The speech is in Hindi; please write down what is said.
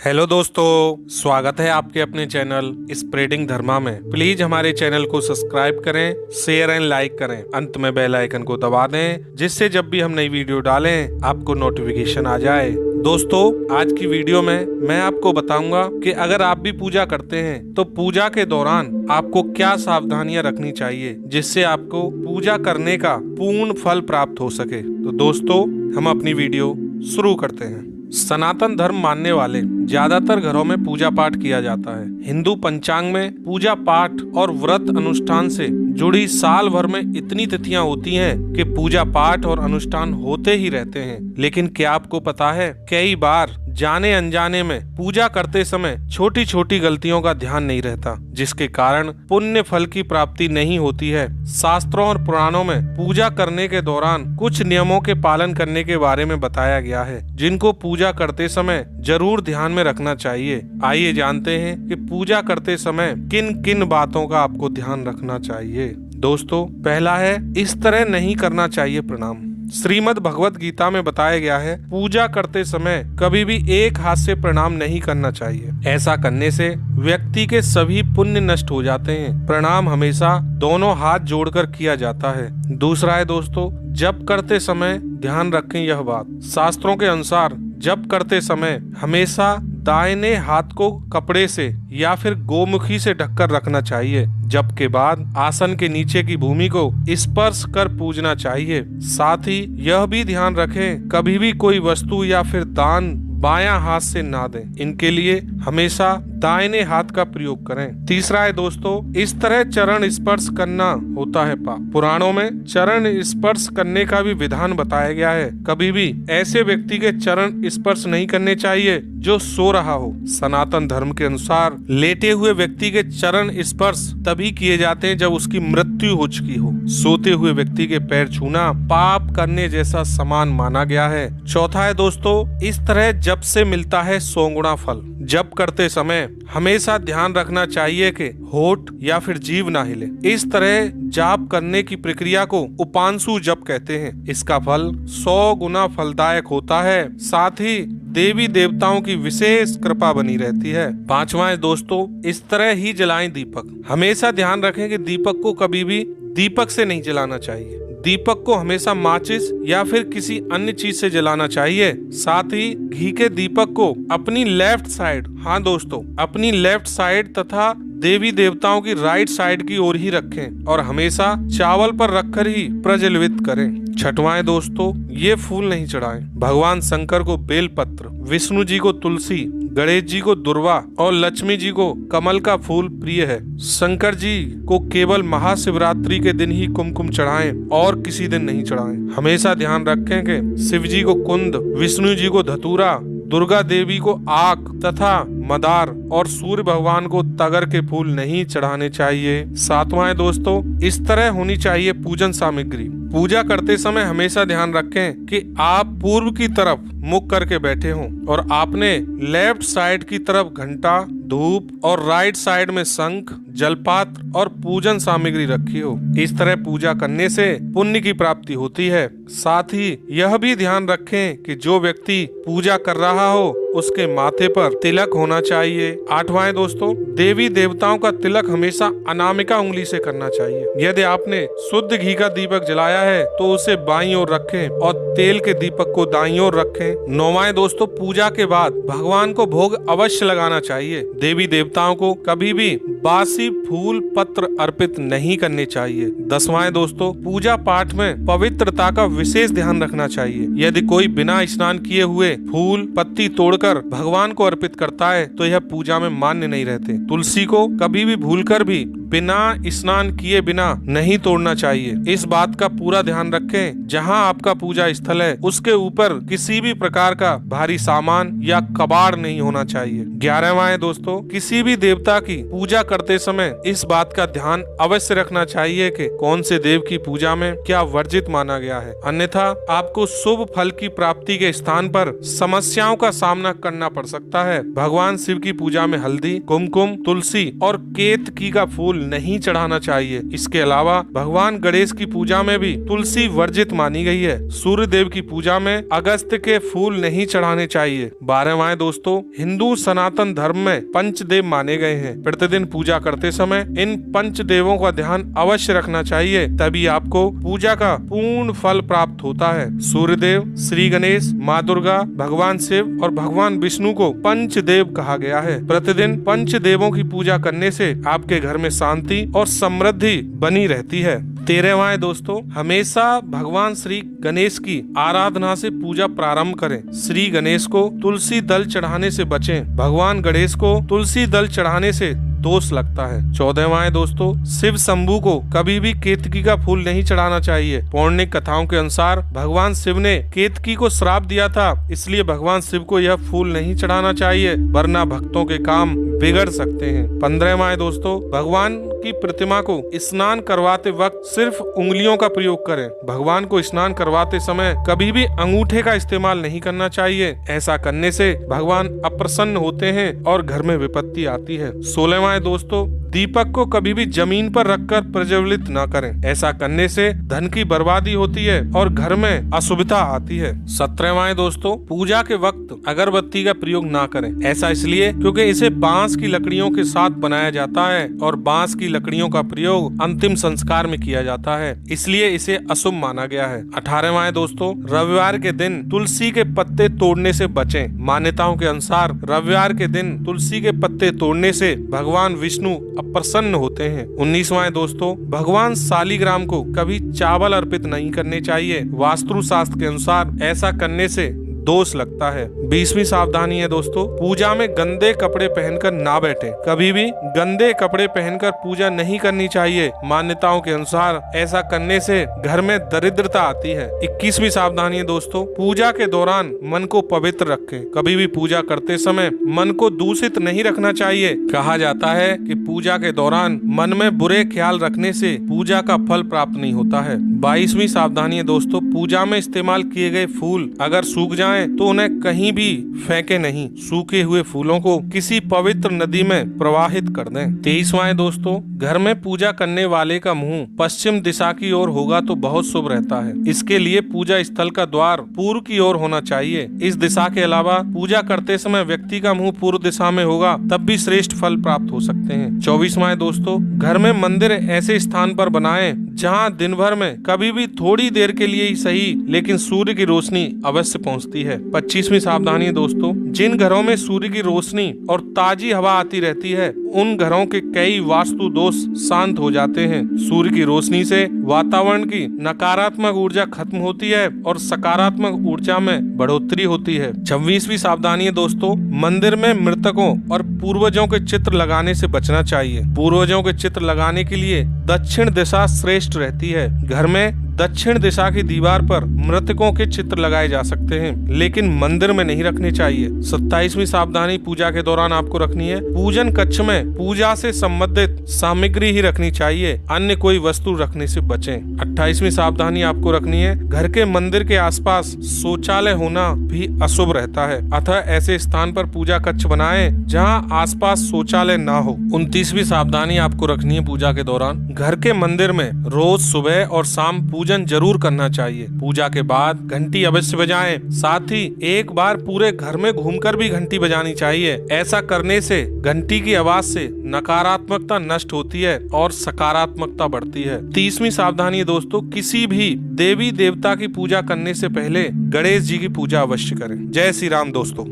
हेलो दोस्तों, स्वागत है आपके अपने चैनल स्प्रेडिंग धर्मा में। प्लीज हमारे चैनल को सब्सक्राइब करें, शेयर एंड लाइक करें, अंत में बेल आइकन को दबा दें जिससे जब भी हम नई वीडियो डालें आपको नोटिफिकेशन आ जाए। दोस्तों, आज की वीडियो में मैं आपको बताऊंगा कि अगर आप भी पूजा करते हैं तो पूजा के दौरान आपको क्या सावधानियां रखनी चाहिए जिससे आपको पूजा करने का पूर्ण फल प्राप्त हो सके। तो दोस्तों, हम अपनी वीडियो शुरू करते हैं। सनातन धर्म मानने वाले ज्यादातर घरों में पूजा पाठ किया जाता है। हिंदू पंचांग में पूजा पाठ और व्रत अनुष्ठान से जुड़ी साल भर में इतनी तिथियां होती हैं कि पूजा पाठ और अनुष्ठान होते ही रहते हैं। लेकिन क्या आपको पता है, कई बार जाने अनजाने में पूजा करते समय छोटी छोटी गलतियों का ध्यान नहीं रहता, जिसके कारण पुण्य फल की प्राप्ति नहीं होती है। शास्त्रों और पुराणों में पूजा करने के दौरान कुछ नियमों के पालन करने के बारे में बताया गया है, जिनको पूजा करते समय जरूर ध्यान में रखना चाहिए। आइए जानते हैं कि पूजा करते समय किन किन बातों का आपको ध्यान रखना चाहिए। दोस्तों, पहला है, इस तरह नहीं करना चाहिए प्रणाम। श्रीमद् भगवत गीता में बताया गया है, पूजा करते समय कभी भी एक हाथ से प्रणाम नहीं करना चाहिए। ऐसा करने से व्यक्ति के सभी पुण्य नष्ट हो जाते हैं। प्रणाम हमेशा दोनों हाथ जोड़कर किया जाता है। दूसरा है दोस्तों, जप करते समय ध्यान रखें यह बात। शास्त्रों के अनुसार जप करते समय हमेशा दाहिने हाथ को कपड़े से या फिर गोमुखी से ढककर रखना चाहिए। जप के बाद आसन के नीचे की भूमि को स्पर्श कर पूजना चाहिए। साथ ही यह भी ध्यान रखें, कभी भी कोई वस्तु या फिर दान बायां हाथ से ना दें। इनके लिए हमेशा दाहिने हाथ का प्रयोग करें। तीसरा है दोस्तों, इस तरह चरण स्पर्श करना होता है पाप। पुराणों में चरण स्पर्श करने का भी विधान बताया गया है। कभी भी ऐसे व्यक्ति के चरण स्पर्श नहीं करने चाहिए जो सो रहा हो। सनातन धर्म के अनुसार लेटे हुए व्यक्ति के चरण स्पर्श तभी किए जाते हैं जब उसकी मृत्यु हो चुकी हो। सोते हुए व्यक्ति के पैर छूना पाप करने जैसा समान माना गया है। चौथा है दोस्तों, इस तरह जप से मिलता है 100 गुना फल। जप करते समय हमेशा ध्यान रखना चाहिए कि होठ या फिर जीभ ना हिले। इस तरह जाप करने की प्रक्रिया को उपांशु जप कहते हैं। इसका फल 100 गुना फलदायक होता है। साथ ही देवी देवताओं की विशेष कृपा बनी रहती है। पांचवा है दोस्तों, इस तरह ही जलाएं दीपक। हमेशा ध्यान रखें कि दीपक को कभी भी दीपक से नहीं जलाना चाहिए। दीपक को हमेशा माचिस या फिर किसी अन्य चीज से जलाना चाहिए। साथ ही घी के दीपक को अपनी लेफ्ट साइड, हाँ दोस्तों, अपनी लेफ्ट साइड तथा देवी देवताओं की राइट साइड की ओर ही रखें और हमेशा चावल पर रखकर ही प्रज्वलित करें। छठवां है दोस्तों, ये फूल नहीं चढ़ाएं। भगवान शंकर को बेलपत्र, विष्णु जी को तुलसी, गणेश जी को दुर्वा और लक्ष्मी जी को कमल का फूल प्रिय है। शंकर जी को केवल महाशिवरात्रि के दिन ही कुमकुम चढ़ाएं और किसी दिन नहीं चढ़ाएं। हमेशा ध्यान रखें कि शिव जी को कुंद, विष्णु जी को धतूरा, दुर्गा देवी को आक तथा मदार और सूर्य भगवान को तगर के फूल नहीं चढ़ाने चाहिए। सातवां है दोस्तों, इस तरह होनी चाहिए पूजन सामग्री। पूजा करते समय हमेशा ध्यान रखें कि आप पूर्व की तरफ मुख करके बैठे हों और आपने लेफ्ट साइड की तरफ घंटा, धूप और राइट साइड में शंख, जलपात्र और पूजन सामग्री रखी हो। इस तरह पूजा करने से पुण्य की प्राप्ति होती है। साथ ही यह भी ध्यान रखें कि जो व्यक्ति पूजा कर रहा हो उसके माथे पर तिलक होना चाहिए। आठवां है दोस्तों, देवी देवताओं का तिलक हमेशा अनामिका उंगली से करना चाहिए। यदि आपने शुद्ध घी का दीपक जलाया है तो उसे बाईं ओर रखें और तेल के दीपक को दाईं ओर रखें। नौवां है दोस्तों, पूजा के बाद भगवान को भोग अवश्य लगाना चाहिए। देवी देवताओं को कभी भी बासी फूल पत्र अर्पित नहीं करने चाहिए। 10वां है दोस्तों, पूजा पाठ में पवित्रता का विशेष ध्यान रखना चाहिए। यदि कोई बिना स्नान किए हुए फूल पत्ती तोड़कर भगवान को अर्पित करता है तो यह पूजा में मान्य नहीं रहते। तुलसी को कभी भी भूलकर भी बिना स्नान किए बिना नहीं तोड़ना चाहिए। इस बात का पूरा ध्यान रखें, जहां आपका पूजा स्थल है उसके ऊपर किसी भी प्रकार का भारी सामान या कबाड़ नहीं होना चाहिए। 11वां है दोस्तों, किसी भी देवता की पूजा करते समय इस बात का ध्यान अवश्य रखना चाहिए कि कौन से देव की पूजा में क्या वर्जित माना गया है, अन्यथा आपको शुभ फल की प्राप्ति के स्थान पर समस्याओं का सामना करना पड़ सकता है। भगवान शिव की पूजा में हल्दी, कुमकुम, तुलसी और केतकी का फूल नहीं चढ़ाना चाहिए। इसके अलावा भगवान गणेश की पूजा में भी तुलसी वर्जित मानी गई है। सूर्य देव की पूजा में अगस्त के फूल नहीं चढ़ाने चाहिए। 12वां दोस्तों, हिंदू सनातन धर्म में पंचदेव माने गए हैं। प्रतिदिन पूजा करते समय इन पंचदेवों का ध्यान अवश्य रखना चाहिए, तभी आपको पूजा का पूर्ण फल प्राप्त होता है। सूर्य देव, श्री गणेश, माँ दुर्गा, भगवान शिव और भगवान विष्णु को पंचदेव कहा गया है। प्रतिदिन पंचदेवों की पूजा करने से आपके घर में शांति और समृद्धि बनी रहती है। 13वां दोस्तों, हमेशा भगवान श्री गणेश की आराधना से पूजा प्रारंभ करें। श्री गणेश को तुलसी दल चढ़ाने से बचें। भगवान गणेश को तुलसी दल चढ़ाने से दोष लगता है। 14वां दोस्तों, शिव शंभू को कभी भी केतकी का फूल नहीं चढ़ाना चाहिए। पौराणिक कथाओं के अनुसार भगवान शिव ने केतकी को श्राप दिया था, इसलिए भगवान शिव को यह फूल नहीं चढ़ाना चाहिए, वरना भक्तों के काम बिगड़ सकते हैं। 15वां दोस्तों, भगवान की प्रतिमा को स्नान करवाते वक्त सिर्फ उंगलियों का प्रयोग करें। भगवान को स्नान करवाते समय कभी भी अंगूठे का इस्तेमाल नहीं करना चाहिए। ऐसा करने से भगवान अप्रसन्न होते हैं और घर में विपत्ति आती है। 16वां दोस्तों, दीपक को कभी भी जमीन पर रखकर प्रज्वलित न करें। ऐसा करने से धन की बर्बादी होती है और घर में अशुभता आती है। 17वां दोस्तों, पूजा के वक्त अगरबत्ती का प्रयोग ना करें। ऐसा इसलिए क्योंकि इसे बांस की लकड़ियों के साथ बनाया जाता है और बांस की लकड़ियों का प्रयोग अंतिम संस्कार में किया जाता है, इसलिए इसे अशुभ माना गया है। 18वां दोस्तों, रविवार के दिन तुलसी के पत्ते तोड़ने से बचें। मान्यताओं के अनुसार रविवार के दिन तुलसी के पत्ते तोड़ने से भगवान विष्णु अप्रसन्न होते हैं। 19वां दोस्तों, भगवान शालिग्राम को कभी चावल अर्पित नहीं करने चाहिए। वास्तु शास्त्र के अनुसार ऐसा करने से दोष लगता है। 20वीं सावधानी है दोस्तों, पूजा में गंदे कपड़े पहनकर ना बैठे। कभी भी गंदे कपड़े पहनकर पूजा नहीं करनी चाहिए। मान्यताओं के अनुसार ऐसा करने से घर में दरिद्रता आती है। 21वीं सावधानी है दोस्तों, पूजा के दौरान मन को पवित्र रखें। कभी भी पूजा करते समय मन को दूषित नहीं रखना चाहिए। कहा जाता है कि पूजा के दौरान मन में बुरे ख्याल रखने से पूजा का फल प्राप्त नहीं होता है। 22वीं सावधानी है दोस्तों, पूजा में इस्तेमाल किए गए फूल अगर सूख जाएं तो उन्हें कहीं भी फेंके नहीं। सूखे हुए फूलों को किसी पवित्र नदी में प्रवाहित कर दें। 23वां दोस्तों, घर में पूजा करने वाले का मुंह पश्चिम दिशा की ओर होगा तो बहुत शुभ रहता है। इसके लिए पूजा स्थल का द्वार पूर्व की ओर होना चाहिए। इस दिशा के अलावा पूजा करते समय व्यक्ति का मुंह पूर्व दिशा में होगा तब भी श्रेष्ठ फल प्राप्त हो सकते हैं। 24वां दोस्तों, घर में मंदिर ऐसे स्थान पर बनाएं जहां दिन भर में कभी भी थोड़ी देर के लिए ही सही लेकिन सूर्य की रोशनी अवश्य पहुंचती है। 25वीं सावधानी दोस्तों, जिन घरों में सूर्य की रोशनी और ताजी हवा आती रहती है उन घरों के कई वास्तु दोष शांत हो जाते हैं। सूर्य की रोशनी से वातावरण की नकारात्मक ऊर्जा खत्म होती है और सकारात्मक ऊर्जा में बढ़ोतरी होती है। 26वीं सावधानी दोस्तों, मंदिर में मृतकों और पूर्वजों के चित्र लगाने से बचना चाहिए। पूर्वजों के चित्र लगाने के लिए दक्षिण दिशा श्रेष्ठ रहती है। घर में दक्षिण दिशा की दीवार पर मृतकों के चित्र लगाए जा सकते हैं, लेकिन मंदिर में नहीं रखने चाहिए। 27वीं सावधानी पूजा के दौरान आपको रखनी है, पूजन कक्ष में पूजा से संबंधित सामग्री ही रखनी चाहिए, अन्य कोई वस्तु रखने से बचें। 28वीं सावधानी आपको रखनी है, घर के मंदिर के आसपास शौचालय होना भी अशुभ रहता है, अतः ऐसे स्थान पर पूजा कक्ष बनाएं जहां आसपास शौचालय ना हो। 29वीं सावधानी आपको रखनी है पूजा के दौरान, घर के मंदिर में रोज सुबह और शाम पूजन जरूर करना चाहिए। पूजा के बाद घंटी अवश्य बजाएं, साथ ही एक बार पूरे घर में घूमकर भी घंटी बजानी चाहिए। ऐसा करने से घंटी की आवाज से नकारात्मकता नष्ट होती है और सकारात्मकता बढ़ती है। 30वीं सावधानी दोस्तों, किसी भी देवी देवता की पूजा करने से पहले गणेश जी की पूजा अवश्य करें। जय श्री राम दोस्तों।